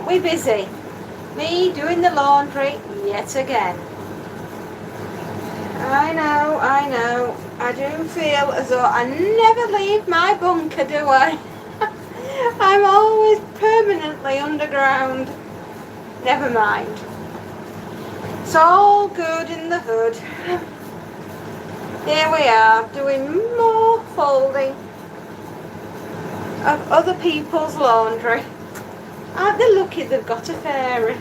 we busy? Me doing the laundry yet again. I know. I do feel as though I never leave my bunker, do I? I'm always permanently underground. Never mind. It's all good in the hood. Here we are, doing more folding of other people's laundry. Aren't they lucky they've got a fairy?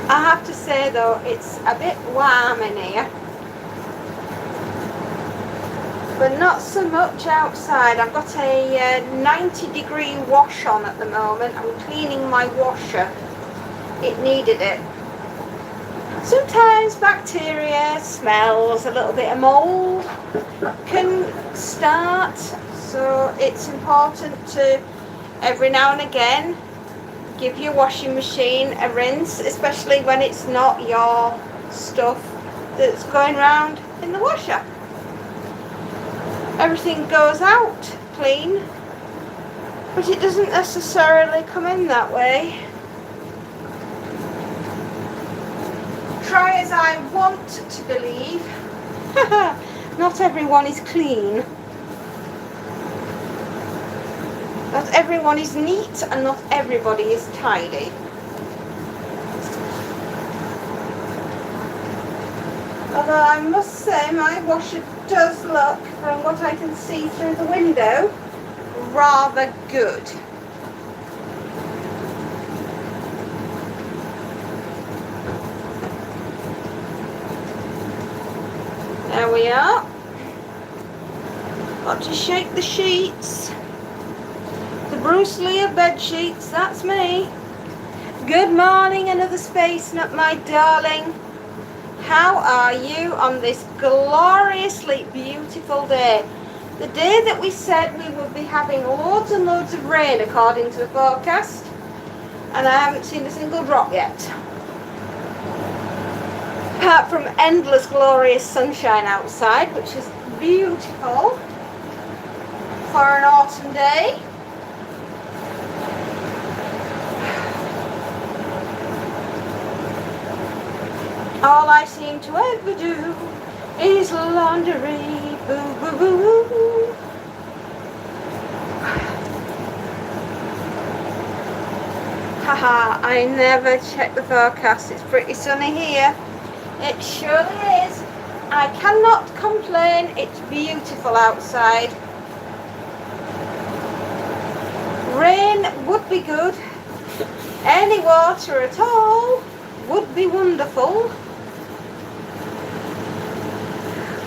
I have to say though, it's a bit warm in here, but not so much outside. I've got a 90-degree wash on at the moment. I'm cleaning my washer. It needed it. Sometimes bacteria, smells, a little bit of mold can start, so it's important to every now and again give your washing machine a rinse, especially when it's not your stuff that's going around in the washer. Everything goes out clean, but it doesn't necessarily come in that way. Try as I want to believe, not everyone is clean. Not everyone is neat and not everybody is tidy. Although I must say my washer does look, from what I can see through the window, rather good. There we are. Got to shake the sheets. The Bruce Lee of bed sheets, that's me. Good morning, another Space Nut, my darling. How are you on this gloriously beautiful day? The day that we said we would be having loads and loads of rain according to the forecast, and I haven't seen a single drop yet. Apart from endless glorious sunshine outside, which is beautiful for an autumn day. All I seem to ever do is laundry, boo boo boo boo. Haha, I never check the forecast. It's pretty sunny here. It surely is. I cannot complain. It's beautiful outside. Rain would be good. Any water at all would be wonderful.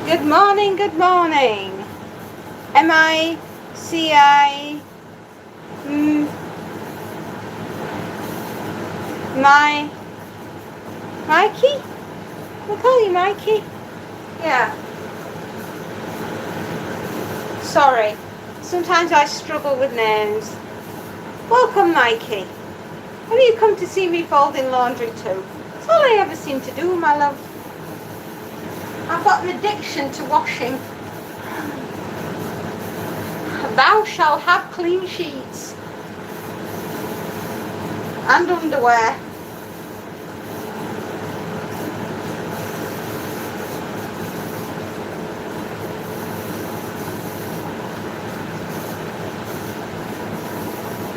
Good morning, good morning. M-I-C-I Mikey? We'll call you Mikey. Yeah. Sorry. Sometimes I struggle with names. Welcome, Mikey. Have you come to see me folding laundry too? That's all I ever seem to do, my love. I've got an addiction to washing. Thou shalt have clean sheets. And underwear.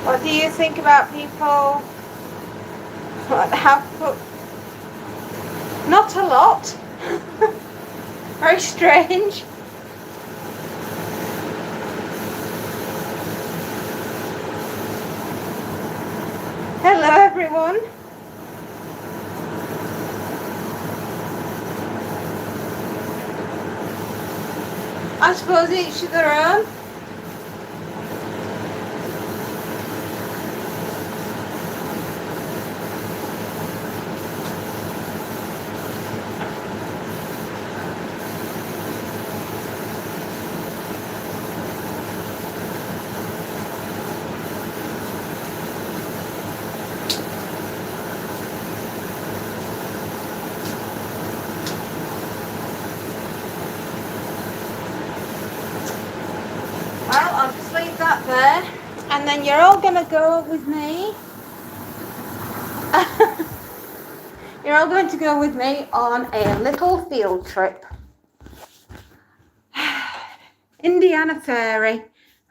What do you think about people that have put... Not a lot. Very strange. Hello everyone. I suppose each to their own. that there, and then you're all going to go with me. You're all going to go with me on a little field trip. Indiana Fairy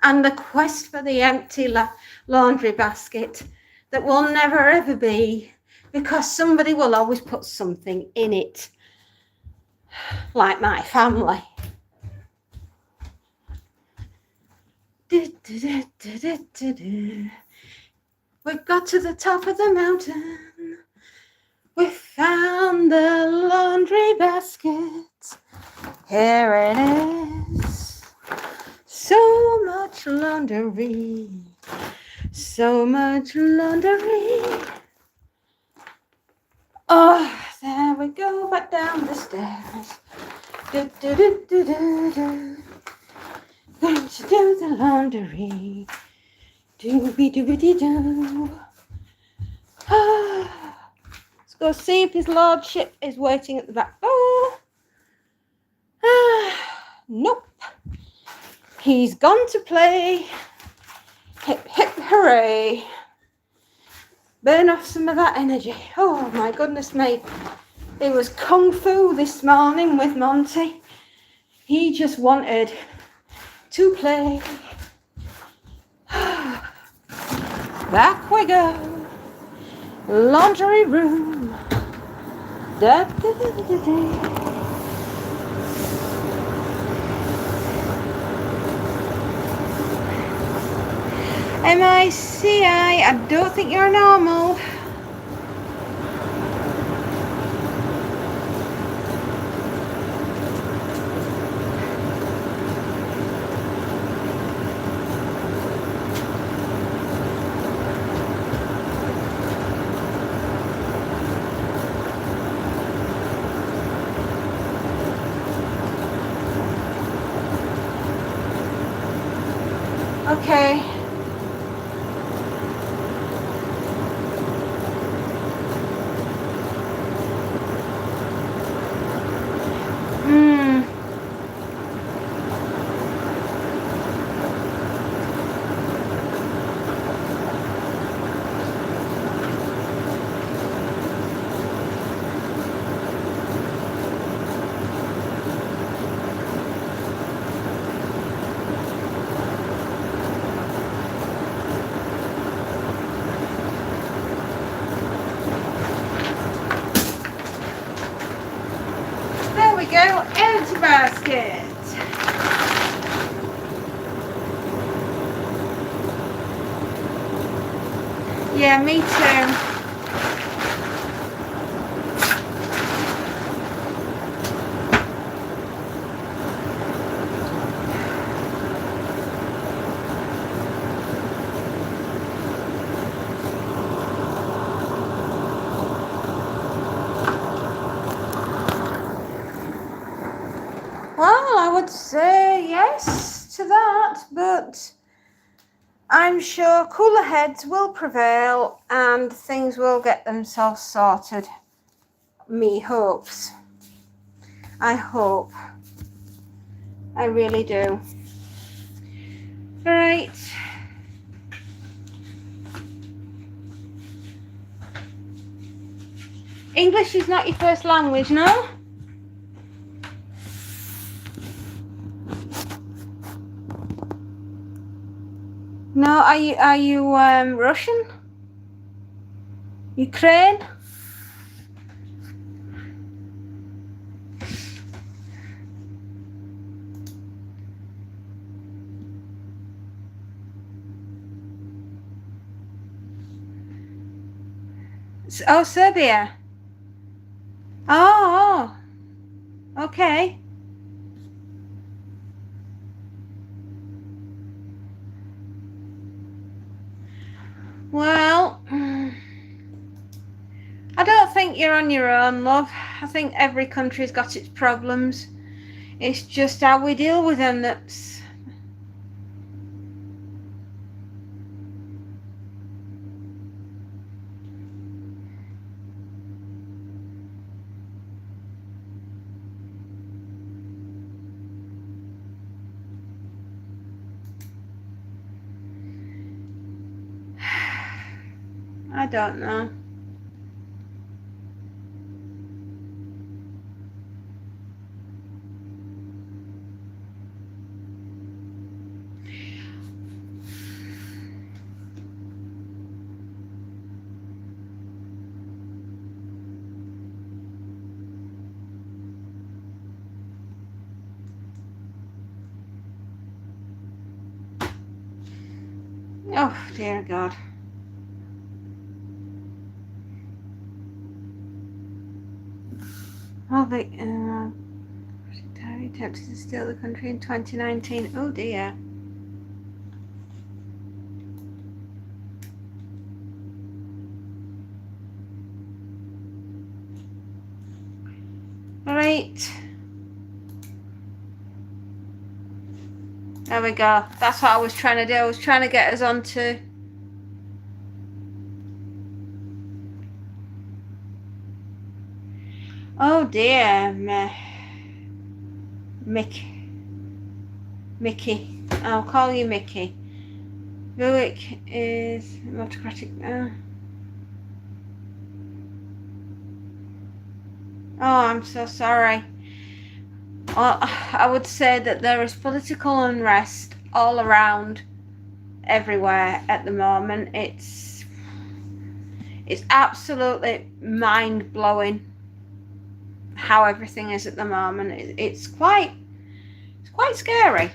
and the quest for the empty laundry basket that will never ever be, because somebody will always put something in it, like my family. We've got to the top of the mountain. We found the laundry basket. Here it is. So much laundry. So much laundry. Oh, there we go, back down the stairs. Do, do, do, do, do, do. Going to do the laundry. Dooby-dooby-doo. Let's go see if his lordship is waiting at the back door. Nope. He's gone to play. Hip, hip, hooray. Burn off some of that energy. Oh, my goodness me. It was kung fu this morning with Monty. He just wanted to play. Back we go. Laundry room. Da, da, da, da, da. MICI, I don't think you're normal. Okay. There we go, empty basket. Yeah, me too. Well, I would say yes to that, but I'm sure cooler heads will prevail and things will get themselves sorted. Me hopes. I hope. I really do. Right. English is not your first language, no? No, are you Russian? Ukraine? Oh, Serbia. Oh, okay. Well, I don't think you're on your own, love. I think every country's got its problems. It's just how we deal with them that's... I don't know. Oh, dear God. Oh, the attempted to steal the country in 2019. Oh, dear. Right. There we go. That's what I was trying to do. I was trying to get us onto... Oh, dear. Mickey. I'll call you Mickey. Buick is autocratic now. Oh, I'm so sorry. Well, I would say that there is political unrest all around, everywhere at the moment. It's absolutely mind-blowing how everything is at the moment. It's quite scary.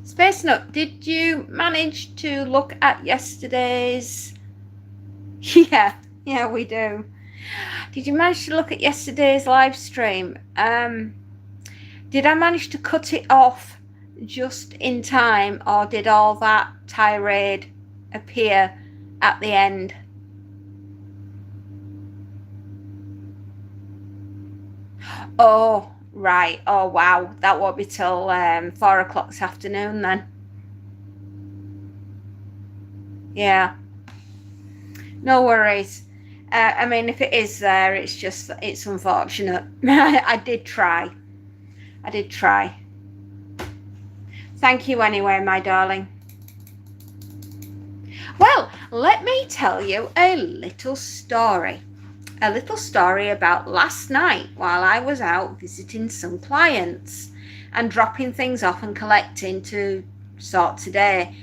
Space Nut, did you manage to look at yesterday's... Yeah, we do. Did you manage to look at yesterday's live stream? Did I manage to cut it off just in time, or did all that tirade appear at the end? Oh, right. Oh, wow. That won't be till 4 o'clock this afternoon then. Yeah. No worries. I mean, if it is there, it's unfortunate. I did try. Thank you anyway, my darling. Well, let me tell you a little story. A little story about last night while I was out visiting some clients and dropping things off and collecting to sort today.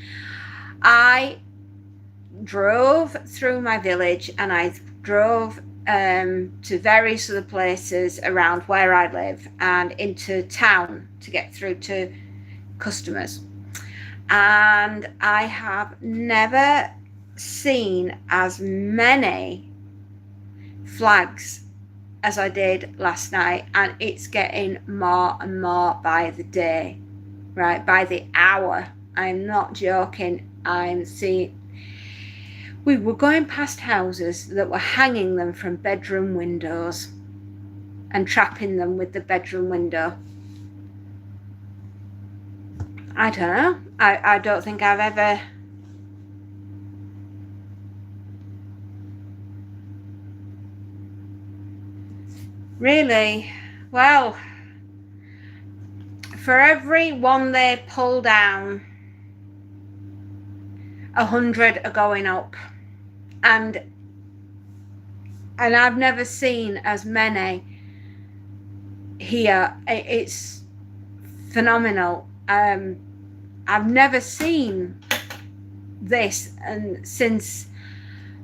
I drove through my village and I drove to various other places around where I live and into town to get through to customers. And I have never seen as many flags as I did last night, and it's getting more and more by the day, right, by the hour. I'm not joking. I'm seeing... We were going past houses that were hanging them from bedroom windows and trapping them with the bedroom window. I don't know. I don't think I've ever... Really? Well, for every one they pull down, 100 are going up. And I've never seen as many here. It's phenomenal. I've never seen this, and since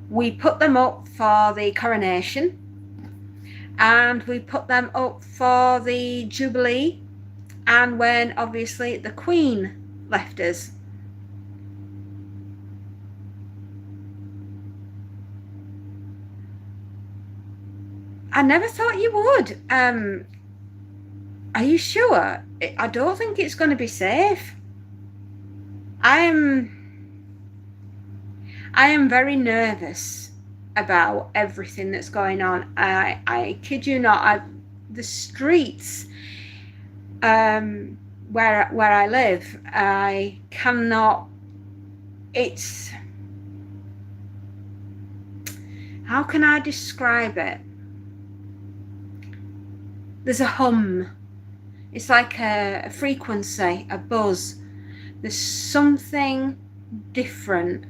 we put them up for the coronation and we put them up for the Jubilee, and when obviously the Queen left us. I never thought you would. Are you sure? I don't think it's going to be safe. I am very nervous about everything that's going on. I kid you not. The streets where I live, I cannot. It's... How can I describe it? There's a hum. It's like a frequency, a buzz. There's something different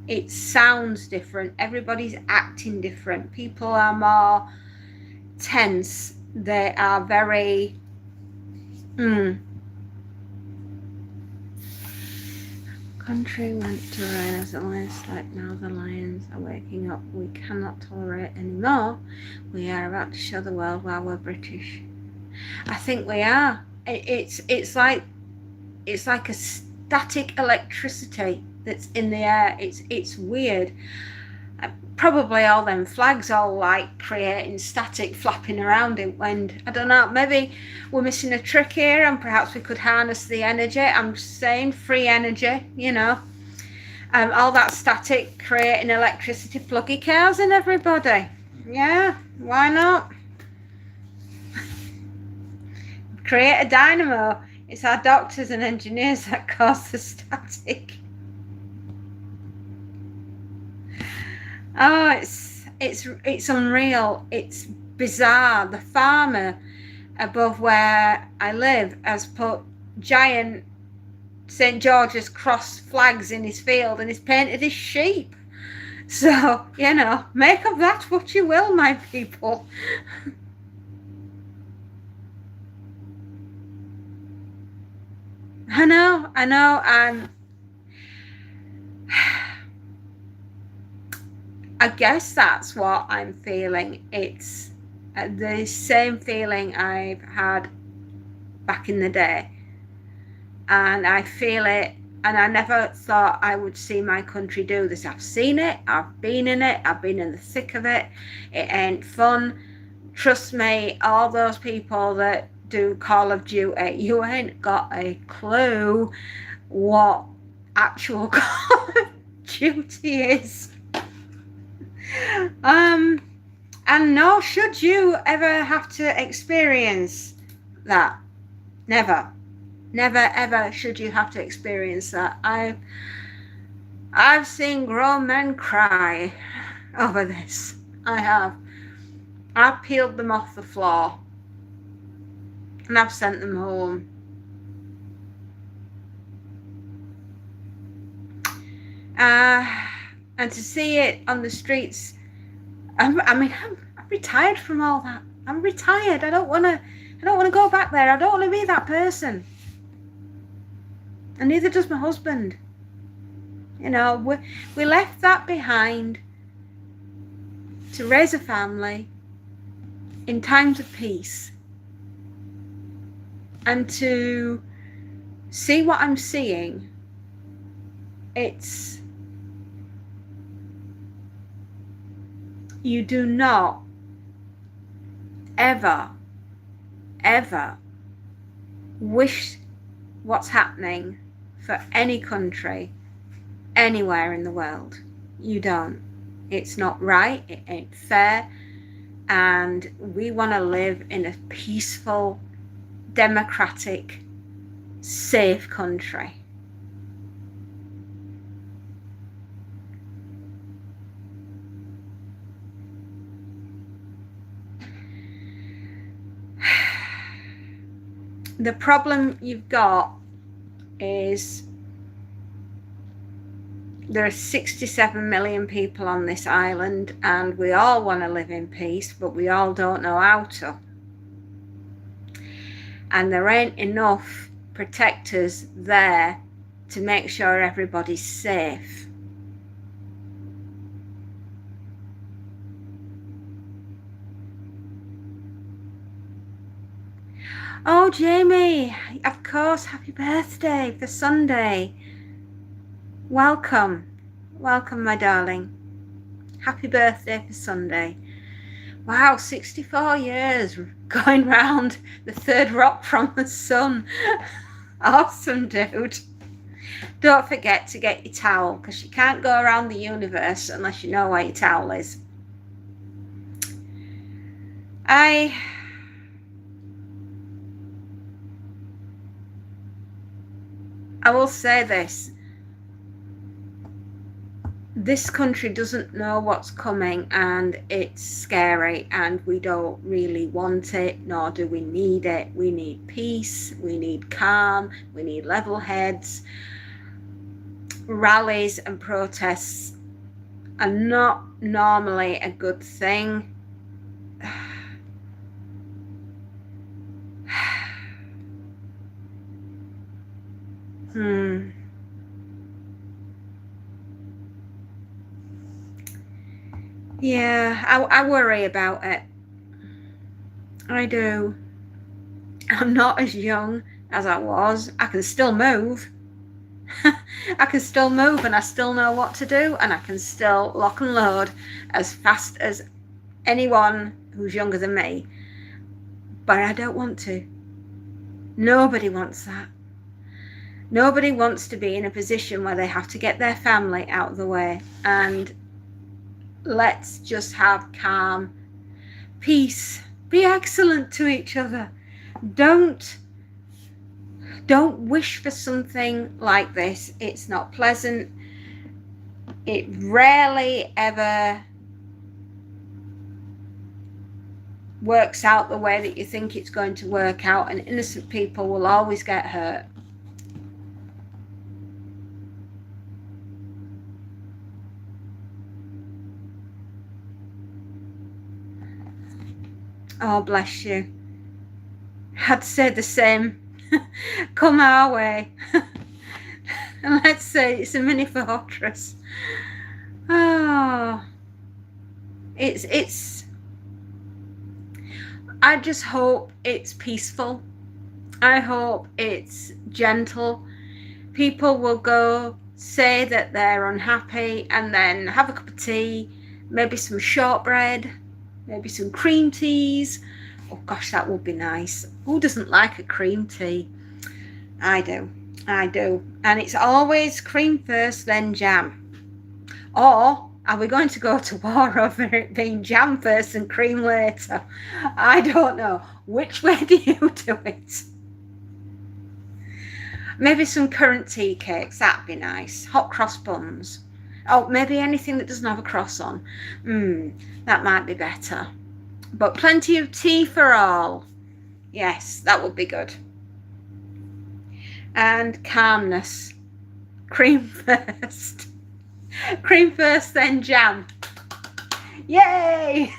It sounds different. Everybody's acting different. People are more tense. They are very country went to rain as the lions slept. Now the lions are waking up. We cannot tolerate anymore. We are about to show the world why we're British. I think we are. It's like a static electricity that's in the air. It's weird. Probably all them flags all like creating static flapping around in wind. I don't know, maybe we're missing a trick here and perhaps we could harness the energy. I'm saying free energy, you know. All that static creating electricity, plug your cows in, everybody. Yeah, why not? Create a dynamo. It's our doctors and engineers that cause the static. Oh, it's unreal. It's bizarre. The farmer above where I live has put giant St. George's cross flags in his field and he's painted his sheep. So, you know, make of that what you will, my people. I know. I guess that's what I'm feeling. It's the same feeling I've had back in the day. And I feel it, and I never thought I would see my country do this. I've seen it, I've been in it, I've been in the thick of it. It ain't fun. Trust me, all those people that do Call of Duty, you ain't got a clue what actual Call of Duty is. And nor should you ever have to experience that. Never ever should you have to experience that. I've seen grown men cry over this. I have. I've peeled them off the floor and I've sent them home. And to see it on the streets, I'm retired from all that. I'm retired. I don't want to go back there. I don't want to be that person. And neither does my husband. You know, we left that behind to raise a family in times of peace. And to see what I'm seeing, it's, you do not ever wish what's happening for any country anywhere in the world. You don't. It's not right. It ain't fair. And we want to live in a peaceful, democratic, safe country. The problem you've got is there are 67 million people on this island and we all want to live in peace, but we all don't know how to. And there ain't enough protectors there to make sure everybody's safe. Oh, Jamie, of course, happy birthday for Sunday. Welcome, my darling. Happy birthday for Sunday. Wow, 64 years going round the third rock from the sun. Awesome, dude. Don't forget to get your towel, because you can't go around the universe unless you know where your towel is. I will say this. This country doesn't know what's coming and it's scary and we don't really want it, nor do we need it. We need peace, we need calm, we need level heads. Rallies and protests are not normally a good thing. Yeah, I worry about it. I do. I'm not as young as I was. I can still move. I can still move, and I still know what to do, and I can still lock and load as fast as anyone who's younger than me. But I don't want to. Nobody wants that. Nobody wants to be in a position where they have to get their family out of the way. And let's just have calm, peace, be excellent to each other. Don't wish for something like this. It's not pleasant. It rarely ever works out the way that you think it's going to work out, and innocent people will always get hurt. Oh, bless you. I'd say the same. Come our way. And let's say it's a mini fortress. Oh, it's I just hope it's peaceful. I hope it's gentle. People will go say that they're unhappy and then have a cup of tea, maybe some shortbread, maybe some cream teas. Oh gosh, that would be nice. Who doesn't like a cream tea? I do. And it's always cream first, then jam. Or are we going to go to war over it being jam first and cream later? I don't know. Which way do you do it? Maybe some currant tea cakes. That'd be nice. Hot cross buns. Oh, maybe anything that doesn't have a cross on. That might be better. But plenty of tea for all. Yes, that would be good. And calmness. Cream first. Cream first, then jam. Yay!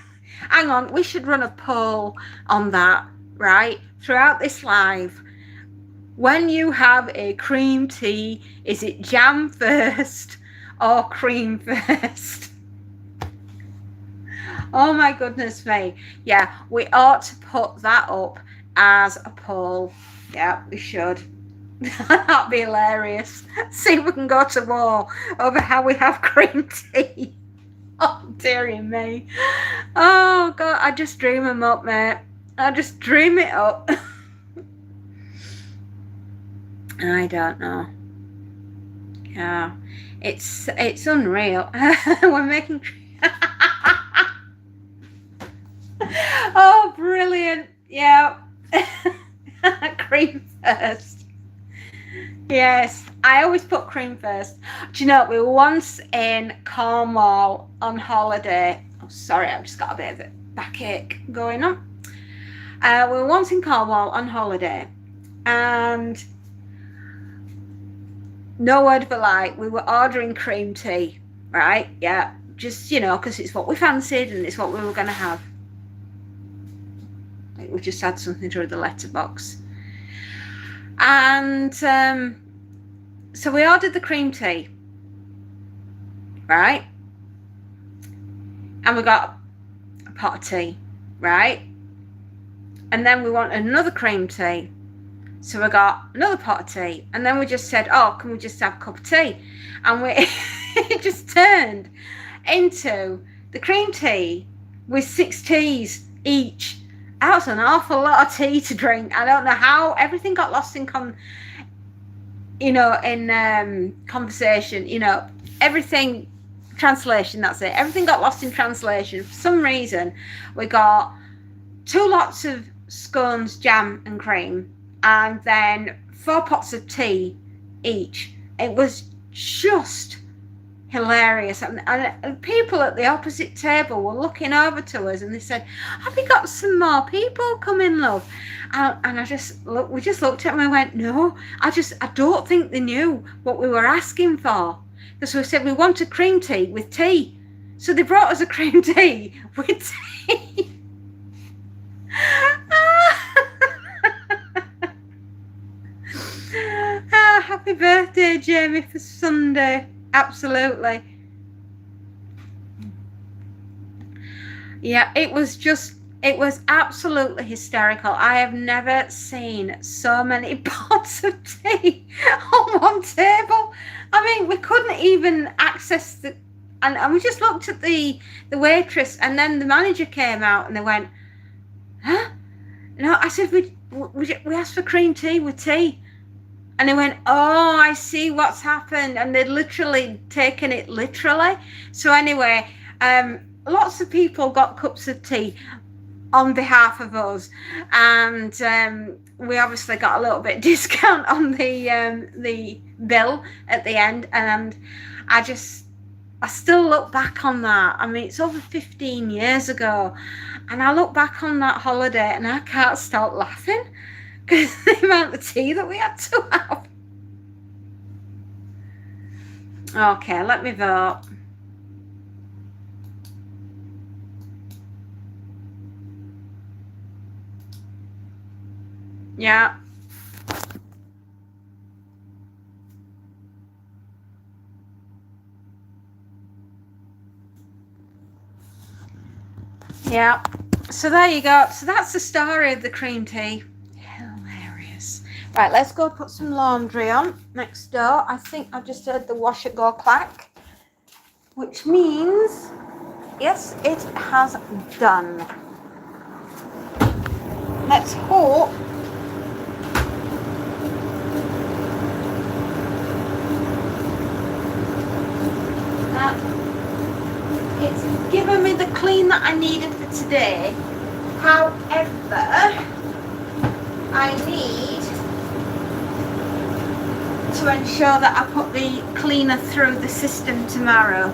Hang on, we should run a poll on that, right? Throughout this live. When you have a cream tea, is it jam first or cream first? Oh my goodness me. Yeah, we ought to put that up as a poll. Yeah, we should. That'd be hilarious. See if we can go to war over how we have cream tea. Oh, dearie me. Oh, God, I just dream them up, mate. I just dream it up. I don't know. Yeah, it's unreal. We're making... Oh, brilliant. Yeah. Cream first. Yes, I always put cream first. Do you know, we were once in Cornwall on holiday. Oh, sorry, I've just got a bit of a backache going on. We were once in Cornwall on holiday, and no word of a lie, we were ordering cream tea, right? Yeah, just, you know, because it's what we fancied and it's what we were going to have. Like, we just had something through the letterbox. And so we ordered the cream tea, right? And we got a pot of tea, right? And then we want another cream tea. So we got another pot of tea. And then we just said, oh, can we just have a cup of tea? And it just turned into the cream tea with 6 teas each. That was an awful lot of tea to drink. I don't know how everything got lost in conversation, you know, everything, translation, that's it. Everything got lost in translation. For some reason, we got 2 lots of scones, jam and cream, and then 4 pots of tea each. It was just hilarious, and people at the opposite table were looking over to us and they said, have we got some more people coming, love? And we just looked at them and went, no, I don't think they knew what we were asking for, because we said we want a cream tea with tea. So they brought us a cream tea with tea. Happy birthday, Jamie, for Sunday. Absolutely. Yeah, it was absolutely hysterical. I have never seen so many pots of tea on one table. I mean, we couldn't even access the, and we just looked at the waitress, and then the manager came out and they went, huh? No, I said, we asked for cream tea with tea. And they went, oh, I see what's happened. And they'd literally taken it literally. So anyway, lots of people got cups of tea on behalf of us. And we obviously got a little bit discount on the bill at the end. And I still look back on that. I mean, it's over 15 years ago. And I look back on that holiday and I can't stop laughing. Because the amount of tea that we had to have. Okay, let me vote. Yeah. Yeah. So there you go. So that's the story of the cream tea. Hilarious. Right, let's go put some laundry on next door. I think I just heard the washer go clack, which means, yes, it has done. Let's hope that it's given me the clean that I needed for today. However, I need to ensure that I put the cleaner through the system tomorrow.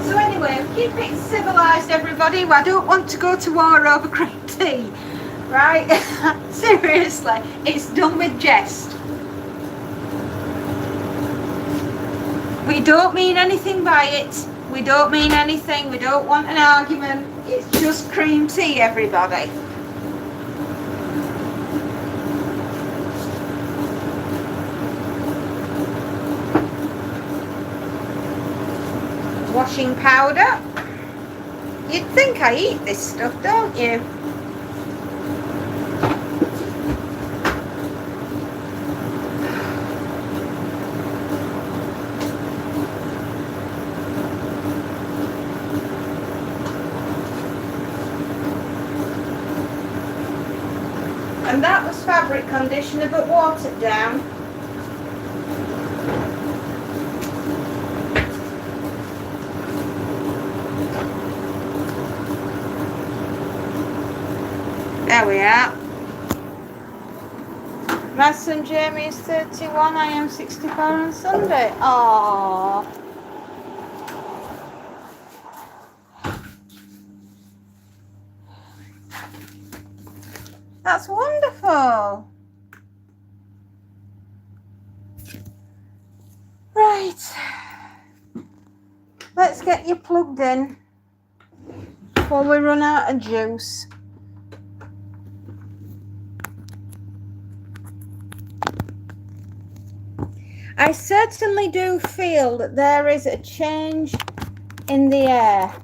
So anyway, keep it civilised, everybody. I don't want to go to war over cream tea, right? Seriously, it's done with jest. We don't mean anything by it. We don't mean anything. We don't want an argument. It's just cream tea, everybody. Washing powder. You'd think I eat this stuff, don't you? And that was fabric conditioner but watered down. There we are. My son Jamie is 31, I am 64 on Sunday. Aww. That's wonderful. Right. Let's get you plugged in before we run out of juice. I certainly do feel that there is a change in the air.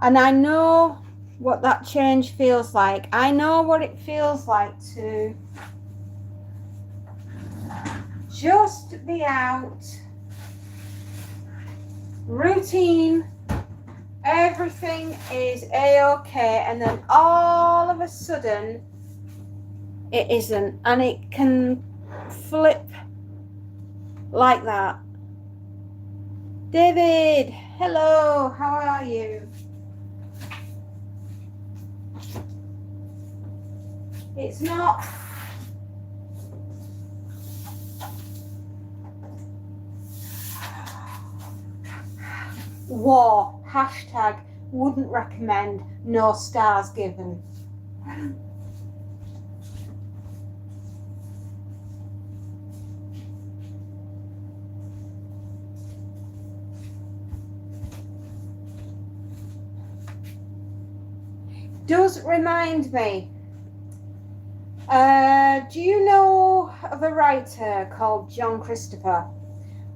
And I know what that change feels like. I know what it feels like to just be out, routine, everything is a-okay, and then all of a sudden it isn't, and it can flip like that. David, hello, how are you? It's not war, hashtag wouldn't recommend, no stars given. does remind me. Do you know of a writer called John Christopher?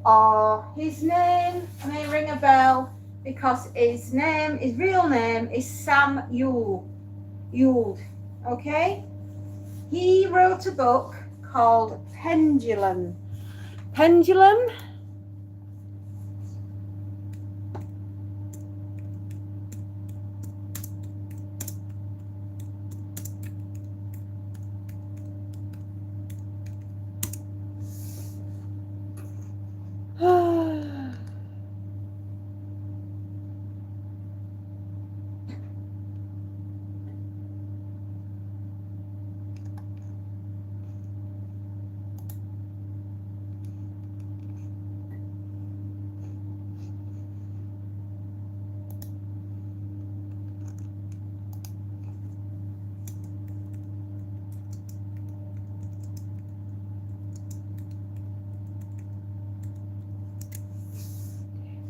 Or his name may ring a bell because his real name is Sam Uld. Okay? He wrote a book called Pendulum. Pendulum?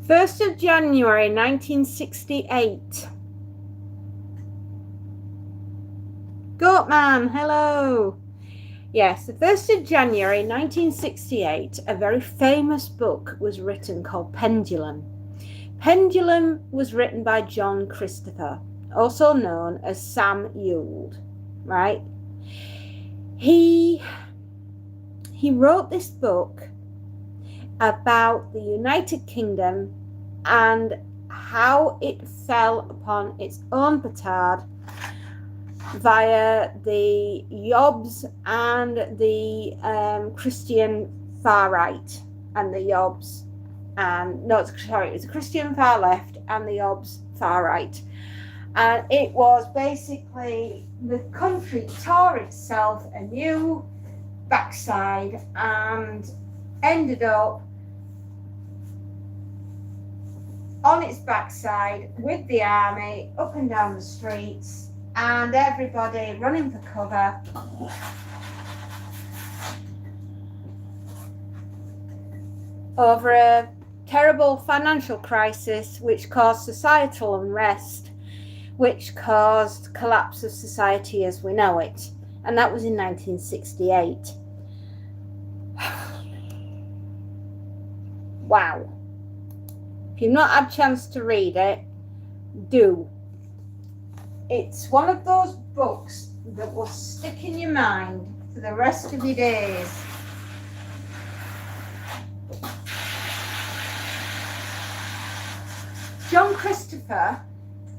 First of January 1968. Goatman, hello. Yes, the 1st of January 1968, a very famous book was written called Pendulum. Pendulum was written by John Christopher, also known as Sam Uld, right? He wrote this book about the United Kingdom and how it fell upon its own petard via the Yobs and the Christian far right and the Yobs and it's the Christian far left and the Yobs far right, and it was basically the country tore itself a new backside and ended up on its backside with the army up and down the streets and everybody running for cover. Over a terrible financial crisis which caused societal unrest, which caused collapse of society as we know it. And that was in 1968. Wow. If you've not had a chance to read it, do. It's one of those books that will stick in your mind for the rest of your days. John Christopher,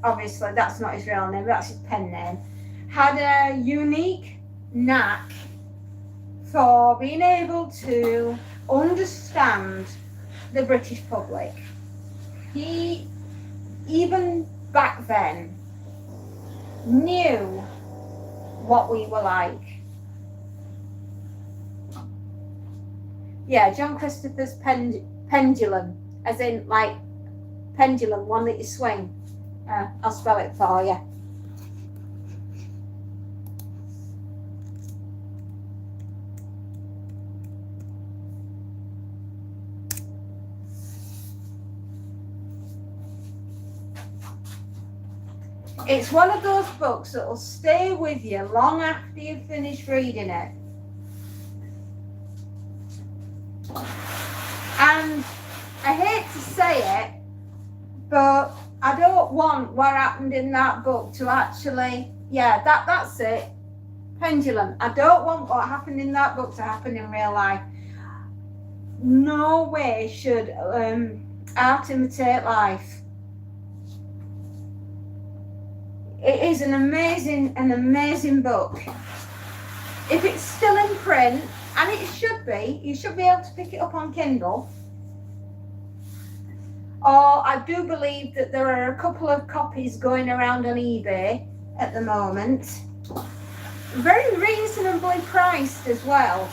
obviously that's not his real name, that's his pen name, had a unique knack for being able to understand the British public. He, even back then, knew what we were like. Yeah, John Christopher's pendulum, as in like pendulum, one that you swing. I'll spell it for you. It's one of those books that will stay with you long after you've finished reading it. And I hate to say it, but I don't want what happened in that book to actually, that's it, Pendulum. I don't want what happened in that book to happen in real life. No way should art imitate life. It is an amazing book. If it's still in print, and it should be, you should be able to pick it up on Kindle. Or I do believe that there are a couple of copies going around on eBay at the moment. Very reasonably priced as well.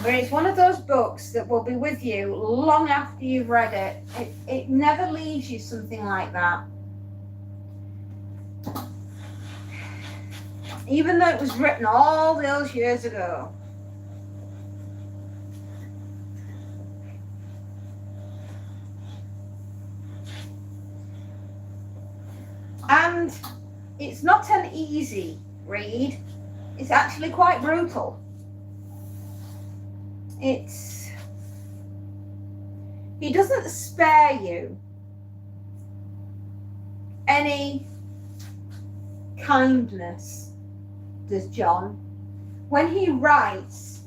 But it's one of those books that will be with you long after you've read it. It never leaves you, something like that. Even though it was written all those years ago. And it's not an easy read. It's actually quite brutal. He doesn't spare you any kindness, does John. When he writes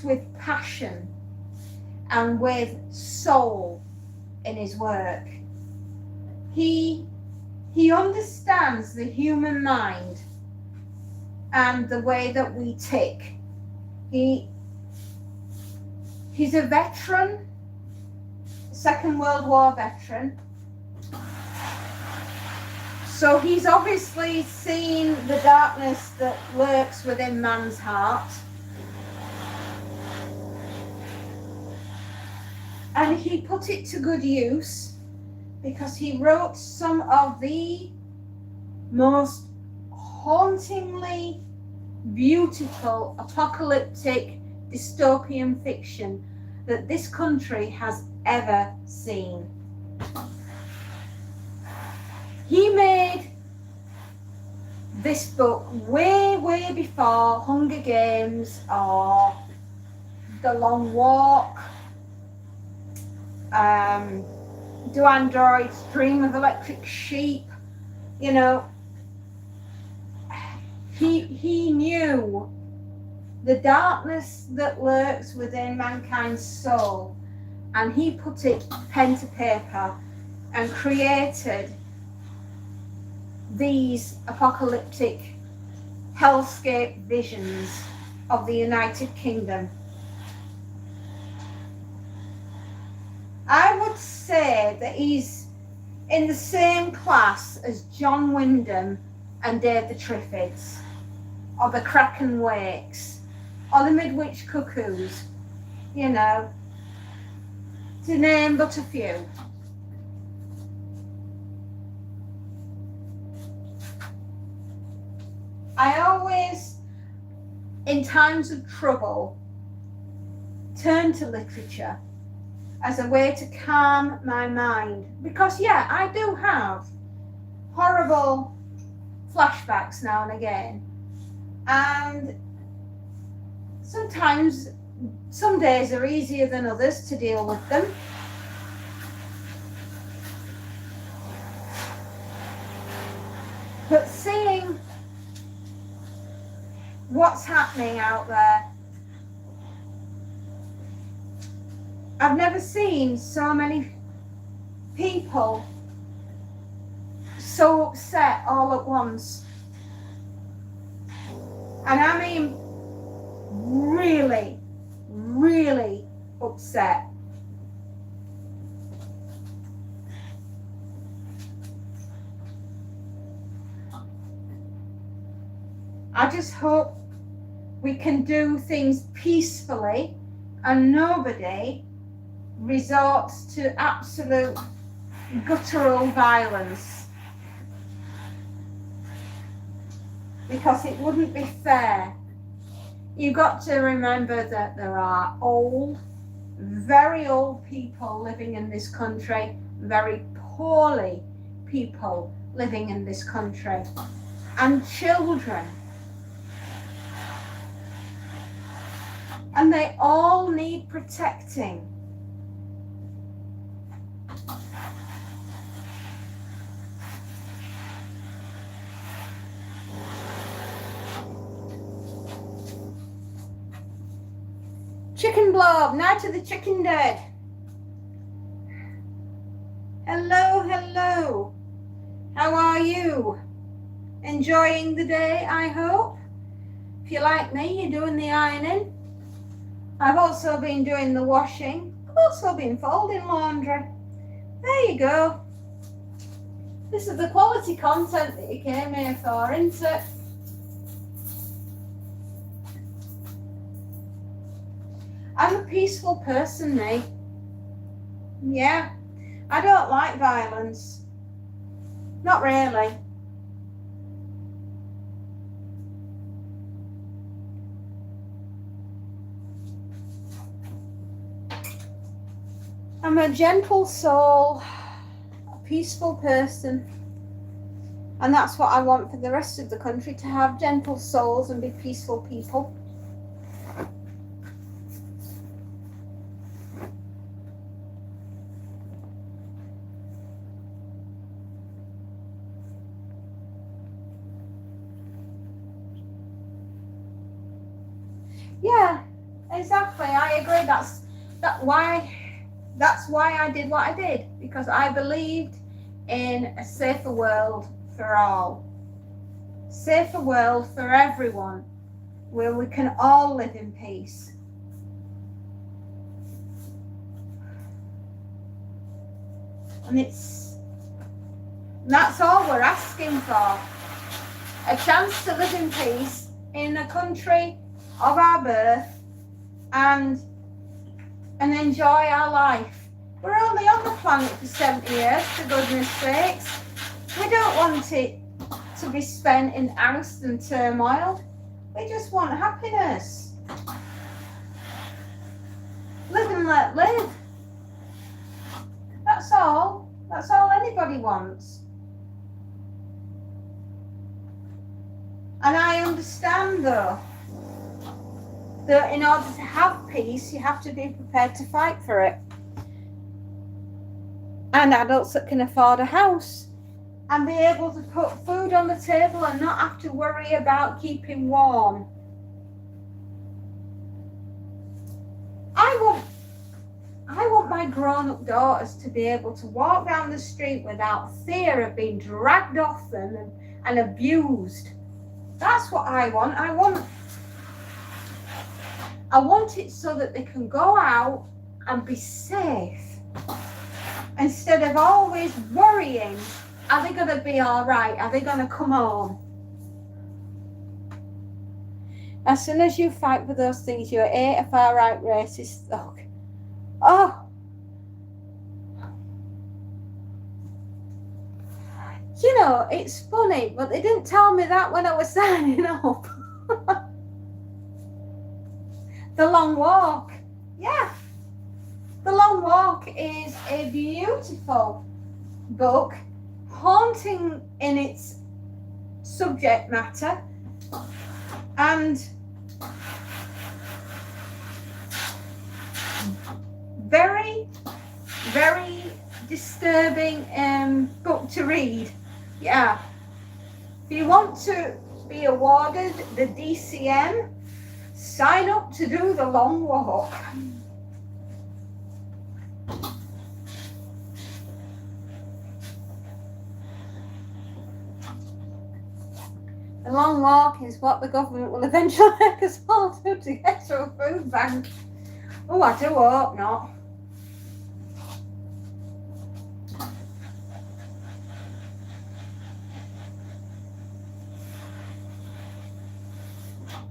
with passion and with soul in his work. He understands the human mind and the way that we tick. He's a veteran, Second World War veteran. So he's obviously seen the darkness that lurks within man's heart. And he put it to good use because he wrote some of the most hauntingly beautiful apocalyptic dystopian fiction that this country has ever seen. He made this book way before Hunger Games or The Long Walk, Do Androids Dream of Electric Sheep. You know, he knew the darkness that lurks within mankind's soul, and he put it pen to paper and created these apocalyptic hellscape visions of the United Kingdom. I would say that he's in the same class as John Wyndham and Dave the Triffids, or the Kraken Wakes, or the Midwich Cuckoos, you know, to name but a few. I always, in times of trouble, turn to literature as a way to calm my mind. Because, yeah, I do have horrible flashbacks now and again. And sometimes, some days are easier than others to deal with them. But seeing what's happening out there, I've never seen so many people so upset all at once. And I mean really upset. I just hope we can do things peacefully and nobody resorts to absolute guttural violence, because it wouldn't be fair. You've got to remember that there are old, very old people living in this country, very poorly people living in this country, and children. And they all need protecting. Chicken blob, Night of the Chicken Dead. Hello. How are you? Enjoying the day, I hope. If you're like me, you're doing the ironing. I've also been doing the washing. I've also been folding laundry. There you go. This is the quality content that you came here for, isn't it? I'm a peaceful person, me. Yeah, I don't like violence. Not really. I'm a gentle soul, a peaceful person. And that's what I want for the rest of the country, to have gentle souls and be peaceful people. Yeah, exactly. I agree. That's why I did what I did, because I believed in a safer world for all. Safer world for everyone, where we can all live in peace. And that's all we're asking for. A chance to live in peace in the country of our birth and enjoy our life. We're only on the planet for 70 years, for goodness sakes. We don't want it to be spent in angst and turmoil. We just want happiness. Live and let live. That's all. That's all anybody wants. And I understand, though, that in order to have peace, you have to be prepared to fight for it. And adults that can afford a house and be able to put food on the table and not have to worry about keeping warm. I want my grown-up daughters to be able to walk down the street without fear of being dragged off them and abused. That's what I want. I want it so that they can go out and be safe, instead of always worrying, are they going to be all right? Are they going to come home? As soon as you fight for those things, you're a far-right racist. Oh. You know, it's funny, but they didn't tell me that when I was signing up. The Long Walk. Yeah. The Long Walk is a beautiful book, haunting in its subject matter, and very, very disturbing book to read. Yeah. If you want to be awarded the DCM, sign up to do the Long Walk. The Long Walk is what the government will eventually make us all do to get to a food bank. Oh, I do hope not.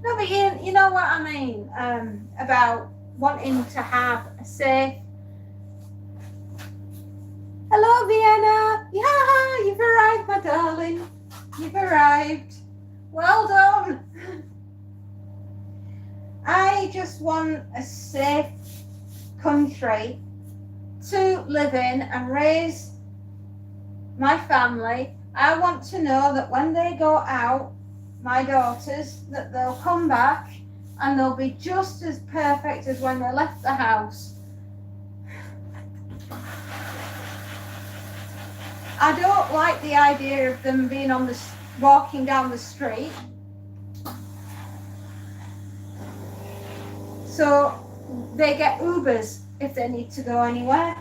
No, but you know what I mean, about wanting to have a safe. Hello, Vienna. Yeah, you've arrived, my darling. You've arrived. Well done. I just want a safe country to live in and raise my family. I want to know that when they go out, my daughters, that they'll come back and they'll be just as perfect as when they left the house. I don't like the idea of them being walking down the street. So they get Ubers if they need to go anywhere.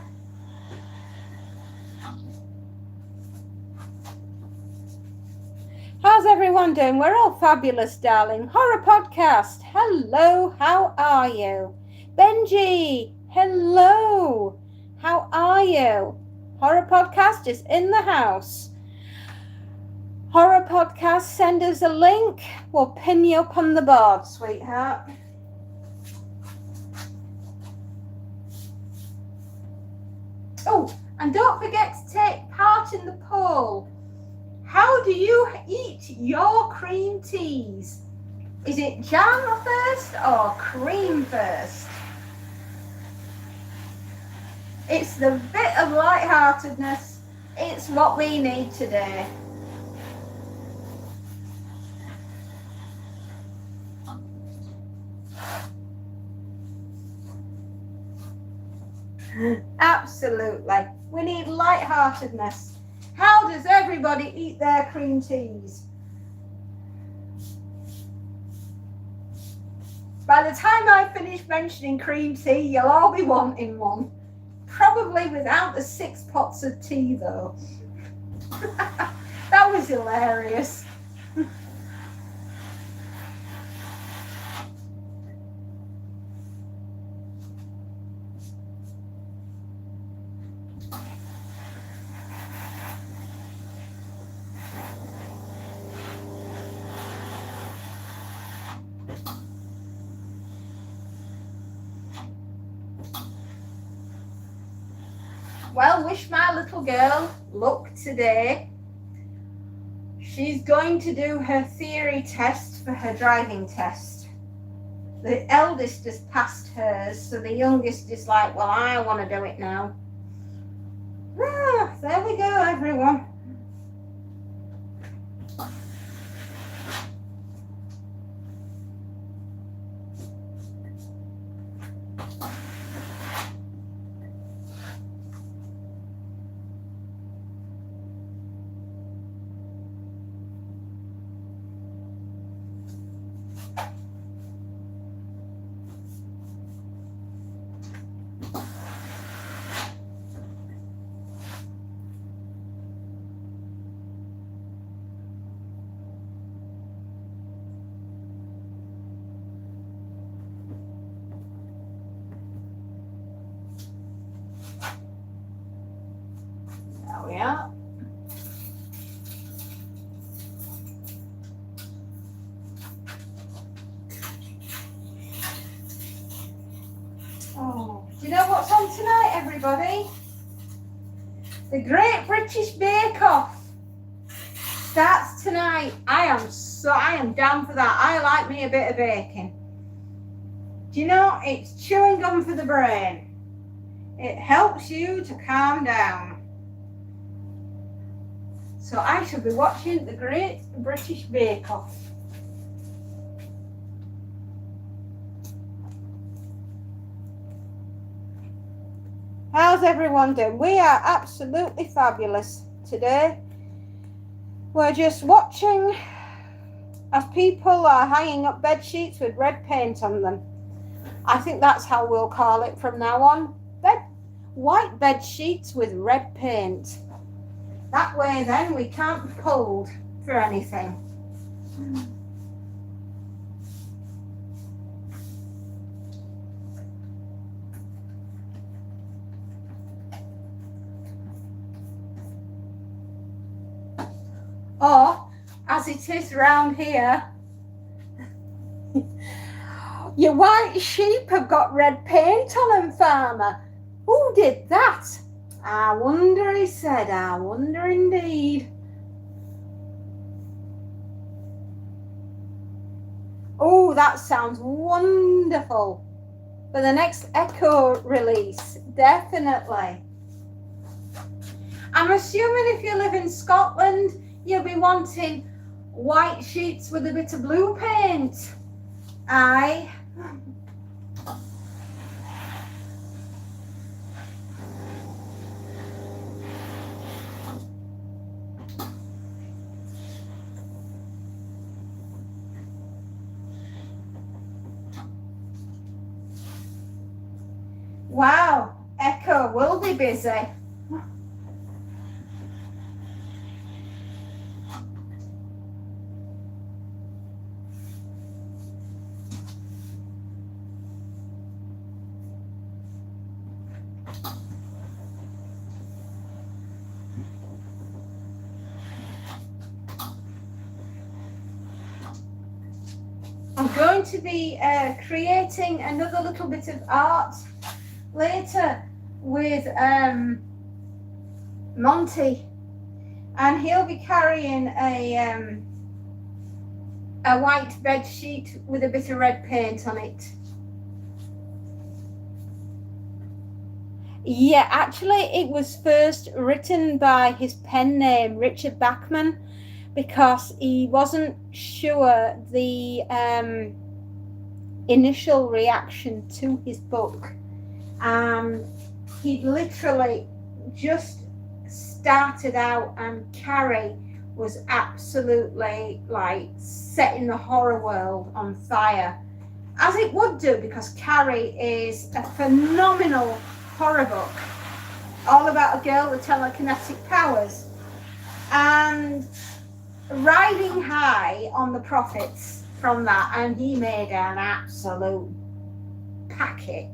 How's everyone doing? We're all fabulous, darling. Horror Podcast. Hello, how are you? Benji, hello. How are you? Horror Podcast is in the house. Horror Podcast, send us a link. We'll pin you up on the board, sweetheart. Oh, and don't forget to take part in the poll. How do you eat your cream teas? Is it jam first or cream first? It's the bit of lightheartedness It's what we need today. Absolutely. We need lightheartedness. How does everybody eat their cream teas? By the time I finish mentioning cream tea, you'll all be wanting one. Probably without the 6 pots of tea, though. That was hilarious. Well, wish my little girl luck today. She's going to do her theory test for her driving test. The eldest has passed hers, so the youngest is like, well, I want to do it now. Ah, there we go, everyone. There we are. Oh, do you know what's on tonight, everybody? The Great British Bake Off starts tonight. I am down for that. I like me a bit of baking. Do you know, it's chewing gum for the brain. It helps you to calm down. So I shall be watching the Great British Bake Off. How's everyone doing? We are absolutely fabulous today. We're just watching as people are hanging up bed sheets with red paint on them. I think that's how we'll call it from now on. White bed sheets with red paint. That way then we can't be pulled for anything. Or, as it is round here, your white sheep have got red paint on them, farmer. Who did that? I wonder, he said, I wonder indeed. Oh, that sounds wonderful. For the next Echo release, definitely. I'm assuming if you live in Scotland, you'll be wanting white sheets with a bit of blue paint. Aye. Wow, Echo will be busy. I'm going to be creating another little bit of art later with Monty, and he'll be carrying a white bed sheet with a bit of red paint on it. Yeah, actually, it was first written by his pen name, Richard Bachman, because he wasn't sure the initial reaction to his book. He literally just started out, and Carrie was absolutely like setting the horror world on fire, as it would do, because Carrie is a phenomenal horror book, all about a girl with telekinetic powers. And riding high on the profits from that, and he made an absolute packet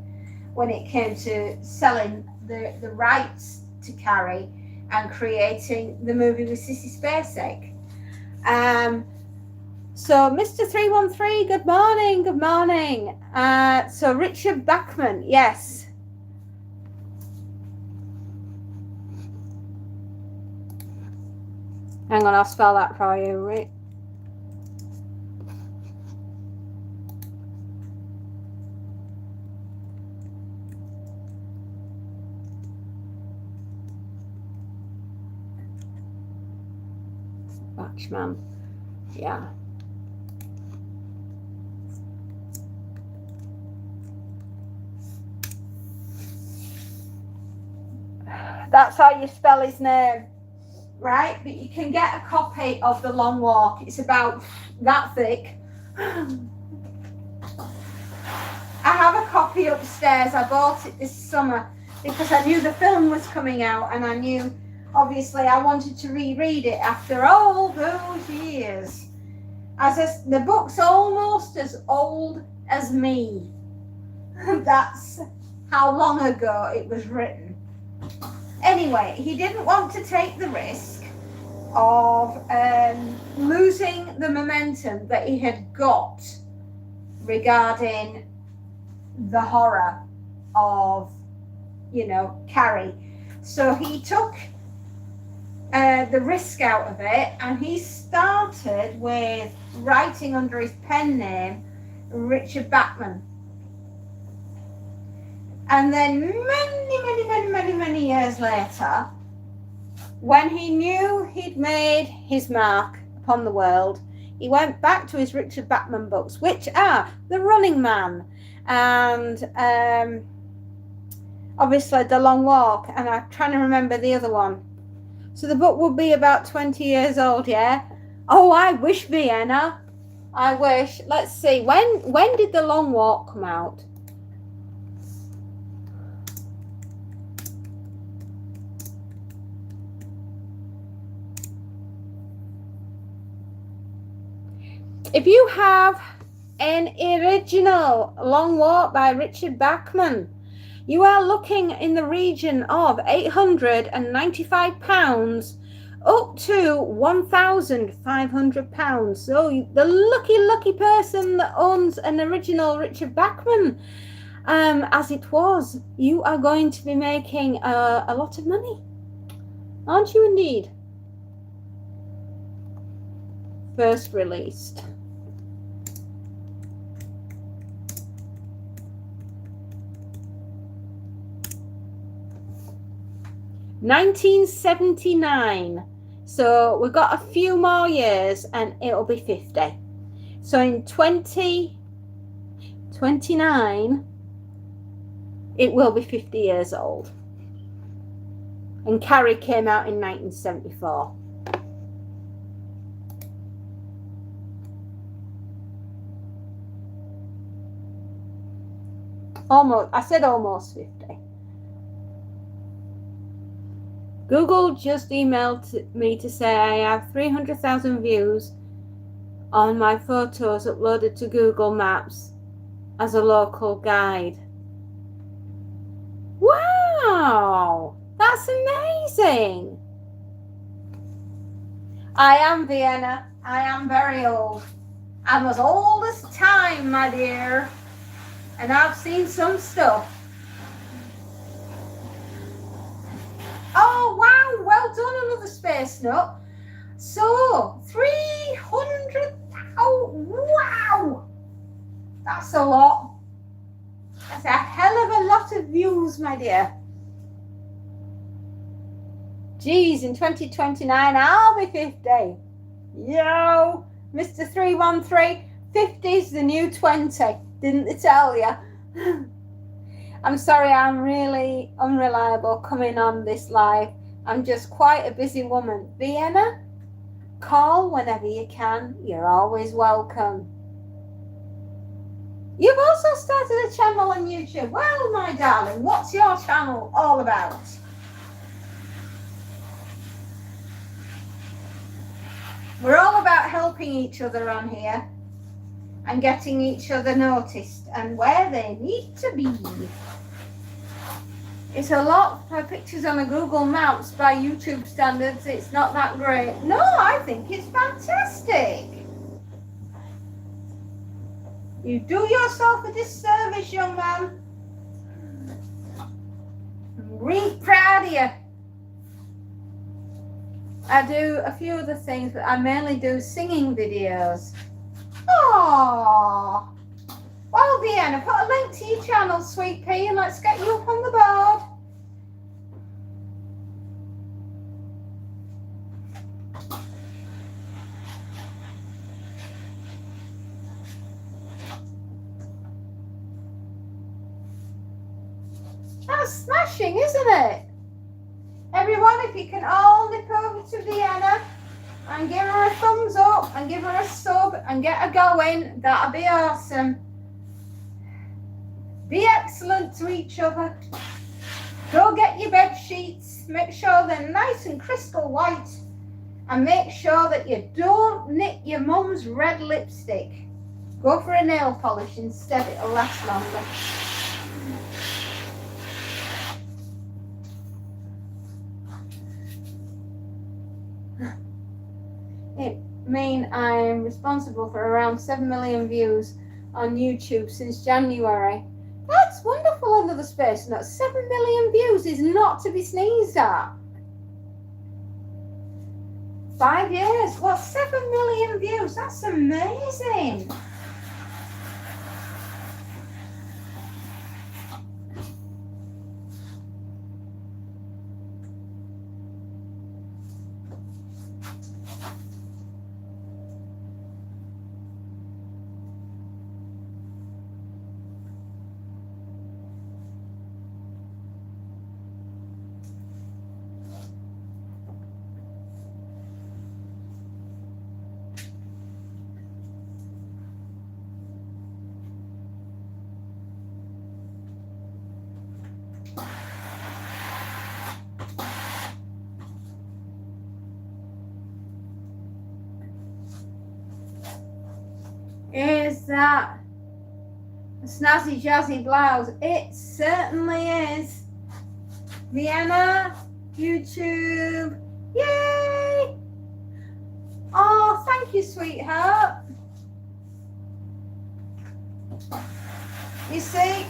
when it came to selling the rights to Carrie and creating the movie with Sissy Spacek. So Mr. 313, good morning, good morning. So Richard Bachman, yes. Hang on, I'll spell that for you, Rick. Bachman, yeah. That's how you spell his name, right? But you can get a copy of The Long Walk. It's about that thick. I have a copy upstairs. I bought it this summer because I knew the film was coming out, and I knew, obviously, I wanted to reread it after all those years. The book's almost as old as me. That's how long ago it was written. Anyway, he didn't want to take the risk of losing the momentum that he had got regarding the horror of, Carrie. So he took the risk out of it, and he started with writing under his pen name, Richard Bachman. And then many years later, when he knew he'd made his mark upon the world, he went back to his Richard Bachman books, which are The Running Man and obviously The Long Walk, and I'm trying to remember the other one. So the book will be about 20 years old, yeah? Oh, I wish, Vienna. I wish. Let's see. When did The Long Walk come out? If you have an original Long Walk by Richard Bachman, you are looking in the region of £895 up to £1,500. So the lucky person that owns an original Richard Bachman, as it was, you are going to be making a lot of money. Aren't you indeed? First released. $1979. So we've got a few more years and it'll be 50. So in 2029, it will be 50 years old. And Carrie came out in 1974. Almost, I said almost 50. Google just emailed me to say I have 300,000 views on my photos uploaded to Google Maps as a local guide. Wow, that's amazing. I am Vienna. I am very old. I'm as old as time, my dear. And I've seen some stuff. Oh, wow, well done, another space nut. So, 300,000, wow, that's a lot. That's a hell of a lot of views, my dear. Geez, in 2029, I'll be 50. Yo, Mr. 313, 50's the new 20. Didn't they tell you? I'm sorry, I'm really unreliable coming on this live. I'm just quite a busy woman. Vienna, call whenever you can. You're always welcome. You've also started a channel on YouTube. Well, my darling, what's your channel all about? We're all about helping each other on here and getting each other noticed and where they need to be. It's a lot for pictures on a Google Maps by YouTube standards. It's not that great. No, I think it's fantastic. You do yourself a disservice, young man. I'm really proud of you. I do a few other things, but I mainly do singing videos. Aww. Well, Vienna, put a link to your channel, sweet pea, and let's get you up on the board. That's smashing, isn't it? Everyone, if you can all nip over to Vienna and give her a thumbs up and give her a sub and get her going, that'll be awesome. Be excellent to each other. Go get your bed sheets. Make sure they're nice and crystal white. And make sure that you don't nick your mum's red lipstick. Go for a nail polish instead, it'll last longer. It means I'm responsible for around 7 million views on YouTube since January. That's wonderful under the space. Not 7 million views is not to be sneezed at. 5 years. Well, 7 million views. That's amazing. Is that a snazzy jazzy blouse? It certainly is. Vienna, YouTube, yay! Oh, thank you, sweetheart. You see,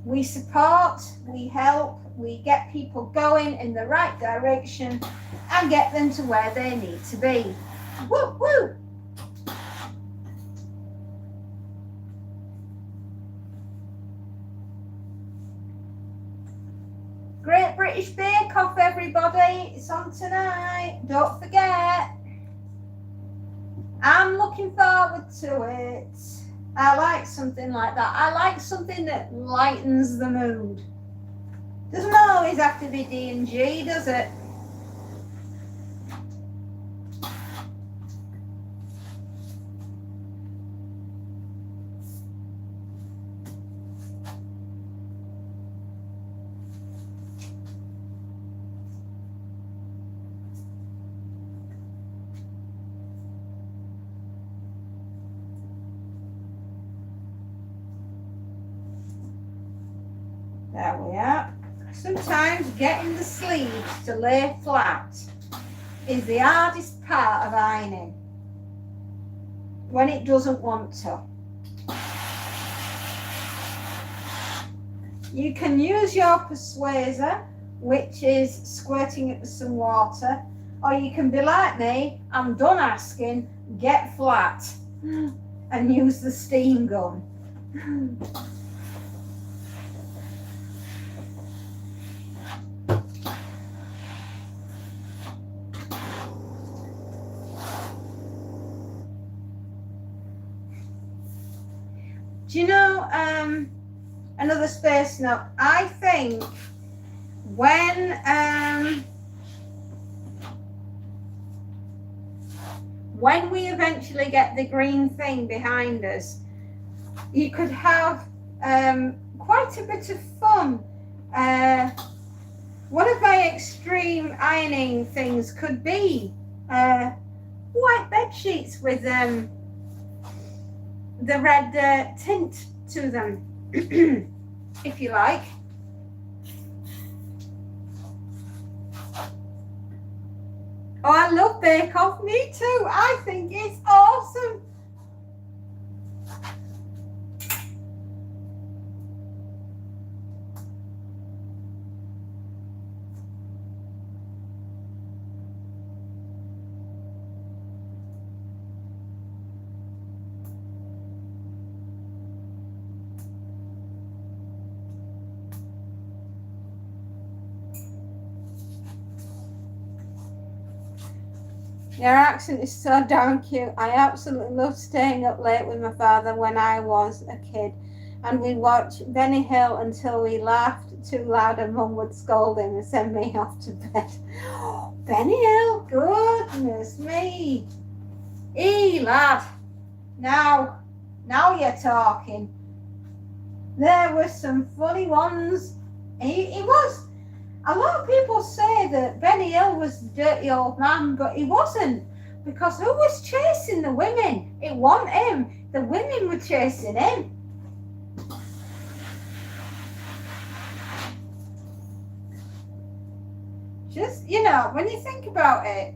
we support, we help, we get people going in the right direction and get them to where they need to be. Woo, woo! Great British Bake Off, everybody. It's on tonight. Don't forget. I'm looking forward to it. I like something like that. I like something that lightens the mood. Doesn't always have to be D&G, does it? There we are. Sometimes getting the sleeves to lay flat is the hardest part of ironing when it doesn't want to. You can use your persuaser, which is squirting it with some water, or you can be like me, I'm done asking, get flat and use the steam gun. Do you know, another space note, I think when we eventually get the green thing behind us, you could have quite a bit of fun. One of my extreme ironing things could be white bed sheets with the red tint to them, if you like. Oh, I love Bake Off. Me too. I think it's awesome. Your accent is so darn cute. I absolutely loved staying up late with my father when I was a kid, and we'd watch Benny Hill until we laughed too loud and Mum would scold him and send me off to bed. Benny Hill, goodness me. Lad, now you're talking. There were some funny ones. He was. A lot of people say that Benny Hill was a dirty old man, but he wasn't, because who was chasing the women? It wasn't him. The women were chasing him. Just, you know, when you think about it,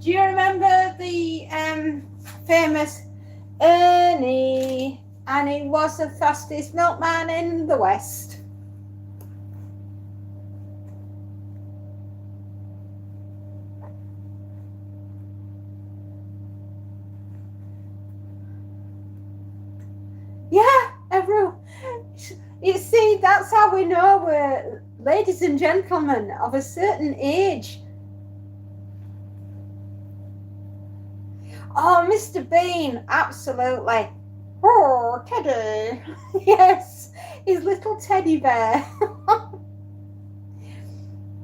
do you remember the famous Ernie? And he was the fastest milkman in the West. Yeah, everyone. You see, that's how we know we're ladies and gentlemen of a certain age. Oh, Mr. Bean, absolutely. Oh, Teddy. Yes, his little teddy bear.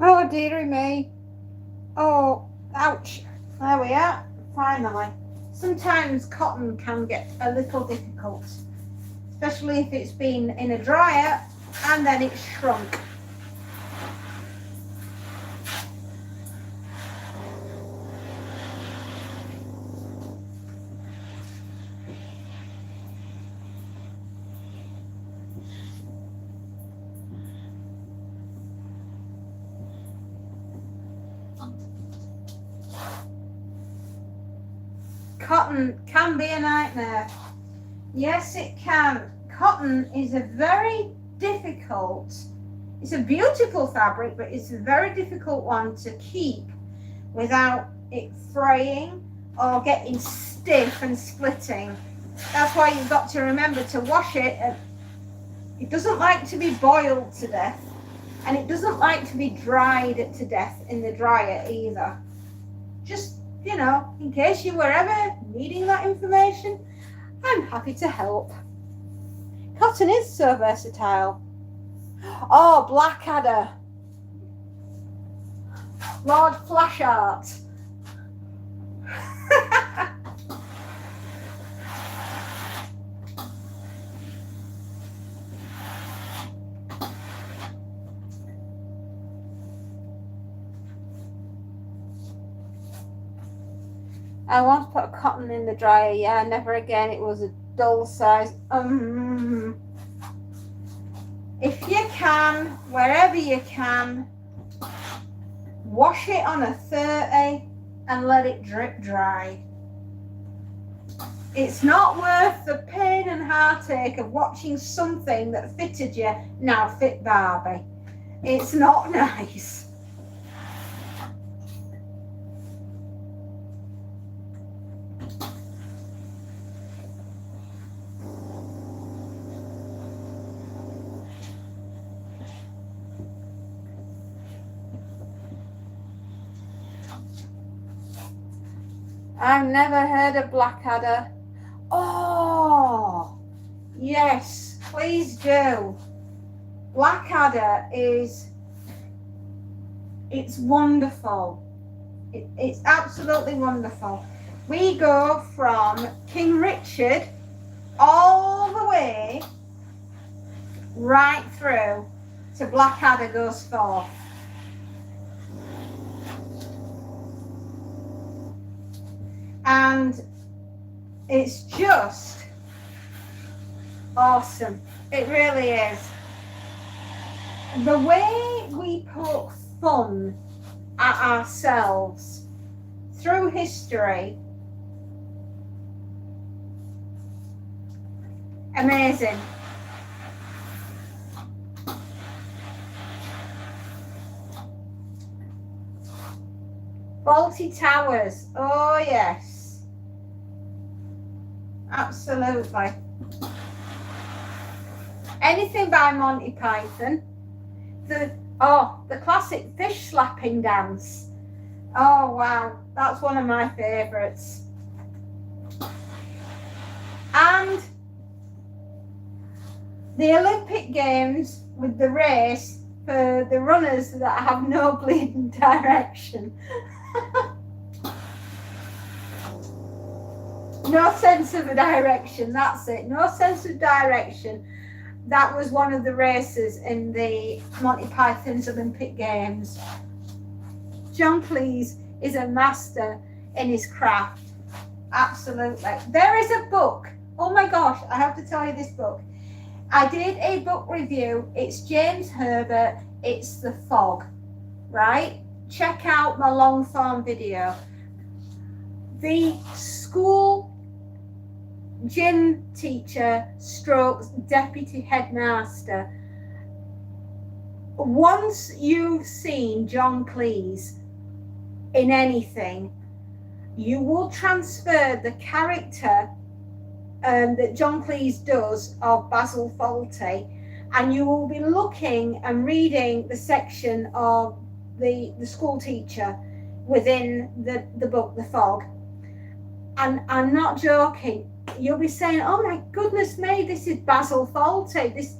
Oh, dearie me. Oh, ouch. There we are, finally. Sometimes cotton can get a little difficult, especially if it's been in a dryer and then it's shrunk. Cotton can be a nightmare. Yes, it can. Cotton is a very difficult, it's a beautiful fabric, but it's a very difficult one to keep without it fraying or getting stiff and splitting. That's why you've got to remember to wash it. It doesn't like to be boiled to death, and it doesn't like to be dried to death in the dryer either. Just, you know, in case you were ever needing that information, I'm happy to help. Cotton is so versatile. Oh, Blackadder. Lord Flashart. I once put a cotton in the dryer. Yeah, never again. It was a dull size. If you can, wherever you can, wash it on a 30 and let it drip dry. It's not worth the pain and heartache of watching something that fitted you now fit Barbie. It's not nice. I've never heard of Blackadder. Oh, yes, please do. Blackadder it's wonderful. It's absolutely wonderful. We go from King Richard all the way right through to Blackadder goes forth. And it's just awesome. It really is. The way we poke fun at ourselves through history, amazing. Fawlty Towers, oh yes, absolutely. Anything by Monty Python. The classic fish slapping dance. Oh wow, that's one of my favourites. And the Olympic Games with the race for the runners that have no bleeding direction. No sense of a direction, that's it. No sense of direction. That was one of the races in the Monty Python's Olympic Games. John Cleese is a master in his craft. Absolutely. There is a book. Oh my gosh, I have to tell you this book. I did a book review. It's James Herbert. It's The Fog, right? Check out my long form video. The school gym teacher strokes deputy headmaster. Once you've seen John Cleese in anything, you will transfer the character that John Cleese does of Basil Fawlty, and you will be looking and reading the section of the school teacher within the book The Fog. And I'm not joking. You'll be saying, oh my goodness me, this is Basil Fawlty.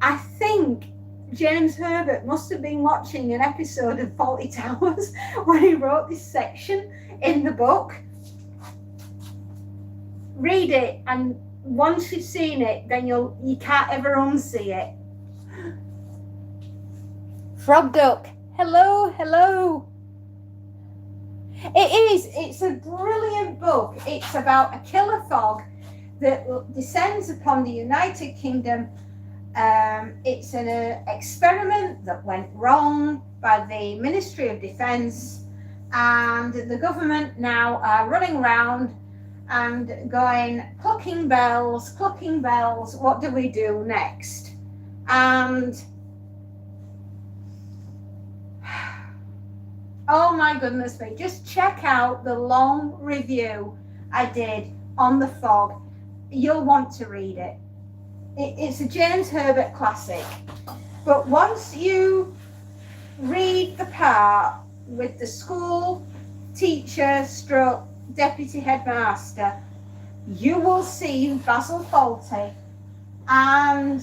I think James Herbert must have been watching an episode of Fawlty Towers when he wrote this section in the book. Read it, and once you've seen it, then you can't ever unsee it. Frog Duck, hello, hello. It's a brilliant book. It's about a killer fog that descends upon the United Kingdom. It's an experiment that went wrong by the Ministry of Defence, and the government now are running around and going, clucking bells, what do we do next? And oh my goodness me, just check out the long review I did on The Fog. You'll want to read it. It's a James Herbert classic. But once you read the part with the school teacher stroke deputy headmaster, you will see Basil Fawlty, and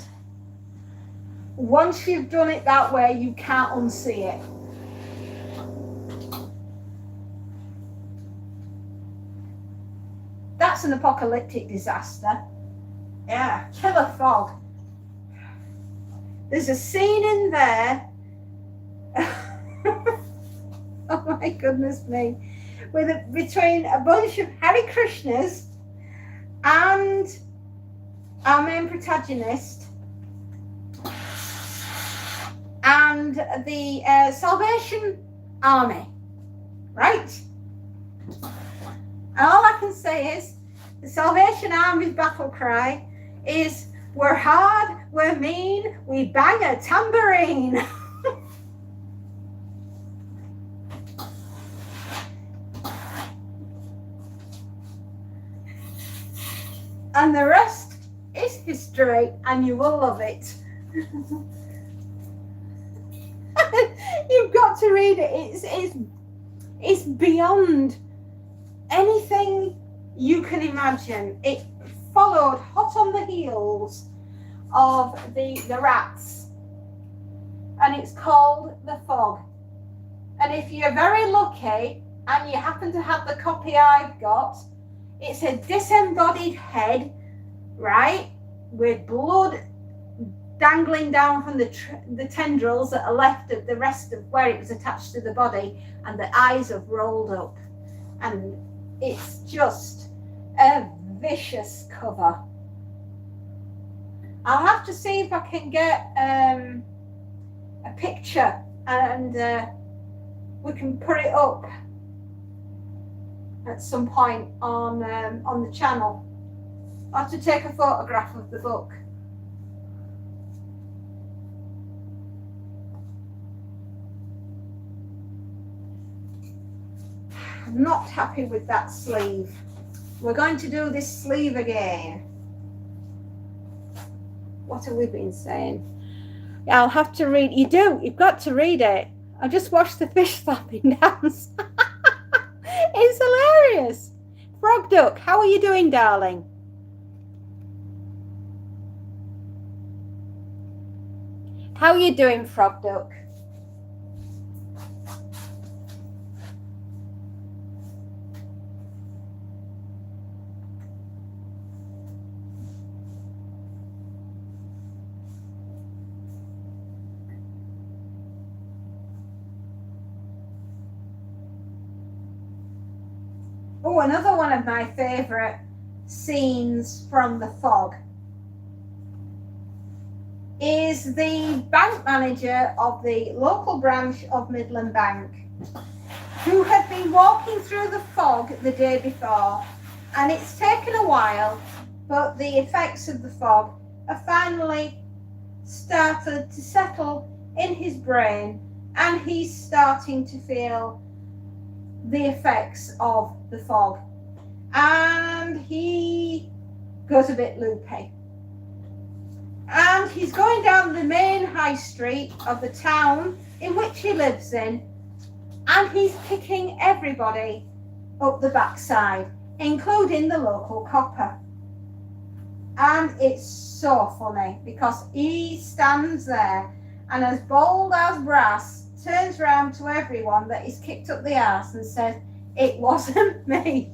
once you've done it that way, you can't unsee it. That's an apocalyptic disaster. Yeah, killer fog. There's a scene in there. Oh my goodness me. Between a bunch of Hare Krishnas and our main protagonist and the Salvation Army, right? And all I can say is the Salvation Army's battle cry is, we're hard, we're mean, we bang a tambourine. And the rest is history, and you will love it. You've got to read it. It's beyond anything you can imagine. It followed hot on the heels of the rats, and it's called The Fog. And if you're very lucky and you happen to have the copy I've got, it's a disembodied head, right, with blood dangling down from the tendrils that are left of the rest of where it was attached to the body, and the eyes have rolled up, and it's just a vicious cover. I'll have to see if I can get a picture, and we can put it up at some point on the channel. I'll have to take a photograph of the book. I'm not happy with that sleeve. We're going to do this sleeve again. What have we been saying? I'll have to read. You've got to read it. I just watched the fish slapping dance. It's hilarious. Frog Duck, how are you doing, darling? How are you doing, Frog Duck? Oh, another one of my favourite scenes from The Fog is the bank manager of the local branch of Midland Bank, who had been walking through the fog the day before, and it's taken a while, but the effects of the fog have finally started to settle in his brain, and he's starting to feel the effects of the fog, and he goes a bit loopy, and he's going down the main high street of the town in which he lives in, and he's kicking everybody up the backside, including the local copper. And it's so funny because he stands there and, as bold as brass, turns around to everyone that he's kicked up the arse and says, "It wasn't me."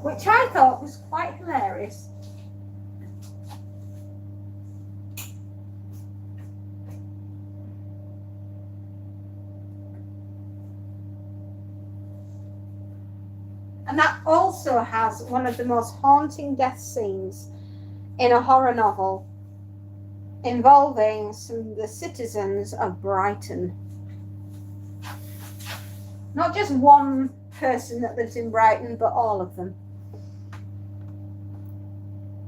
Which I thought was quite hilarious. And that also has one of the most haunting death scenes in a horror novel involving some of the citizens of Brighton. Not just one person that lives in Brighton, but all of them.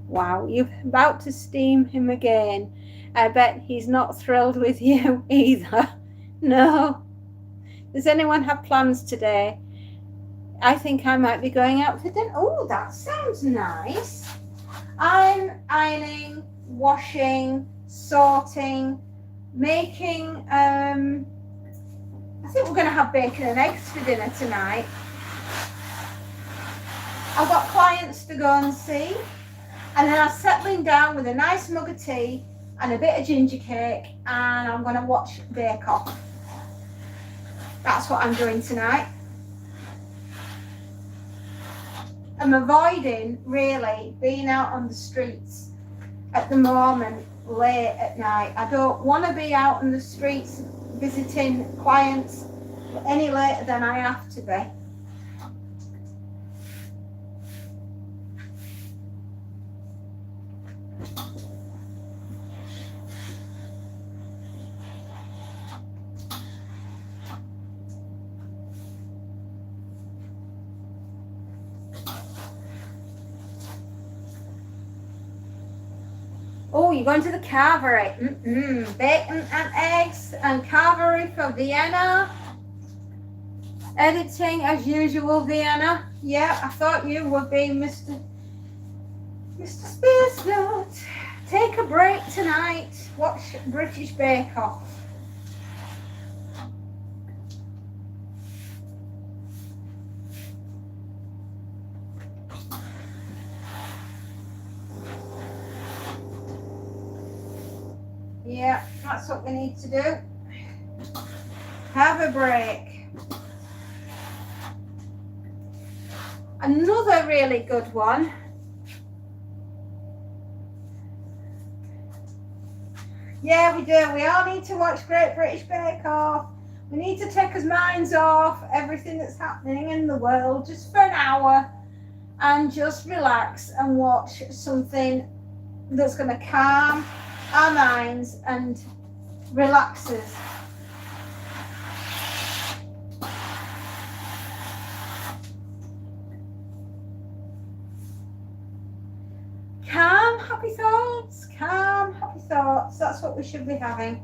Wow, you're about to steam him again. I bet he's not thrilled with you either. No. Does anyone have plans today? I think I might be going out for dinner. Oh, that sounds nice. I'm ironing, washing, sorting, making, I think we're going to have bacon and eggs for dinner tonight. I've got clients to go and see, and then I'm settling down with a nice mug of tea and a bit of ginger cake, and I'm going to watch Bake Off. That's what I'm doing tonight. I'm avoiding really being out on the streets at the moment late at night. I don't want to be out on the streets visiting clients any later than I have to be. Oh, you're going to the carvery. Bacon and eggs and carvery for Vienna. Editing as usual, Vienna. Yeah, I thought you would be Mr. Space Note. Take a break tonight. Watch British Bake Off. Yeah, that's what we need to do. Have a break. Another really good one. Yeah, we do. We all need to watch Great British Bake Off. We need to take our minds off everything that's happening in the world just for an hour and just relax and watch something that's going to calm our minds and relax us. Calm, happy thoughts. Calm, happy thoughts. That's what we should be having.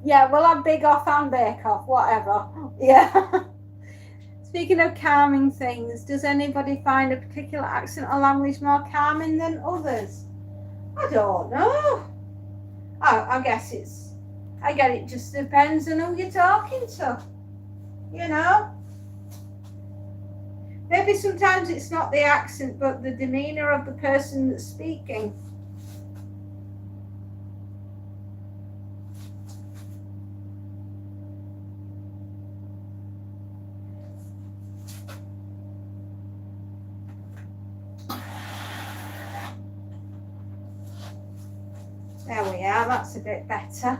Yeah, we'll have Big Off and Bake Off, whatever. Yeah. Speaking of calming things, does anybody find a particular accent or language more calming than others? I don't know. I guess it just depends on who you're talking to, you know. Maybe sometimes it's not the accent, but the demeanor of the person that's speaking. There we are, that's a bit better.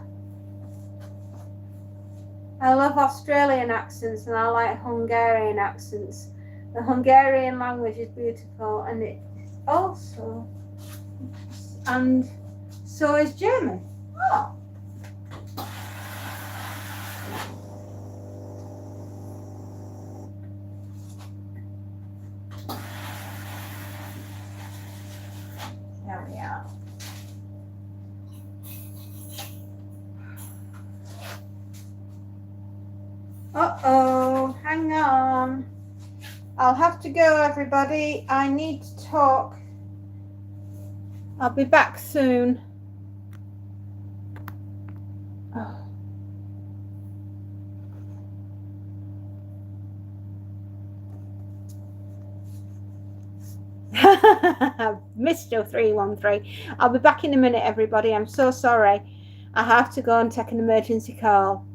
I love Australian accents and I like Hungarian accents. The Hungarian language is beautiful and it also, and so is German. Oh. There we are. Uh-oh, hang on. I'll have to go, everybody. I need to talk. I'll be back soon. Oh. Mr. 313. I'll be back in a minute, everybody. I'm so sorry. I have to go and take an emergency call.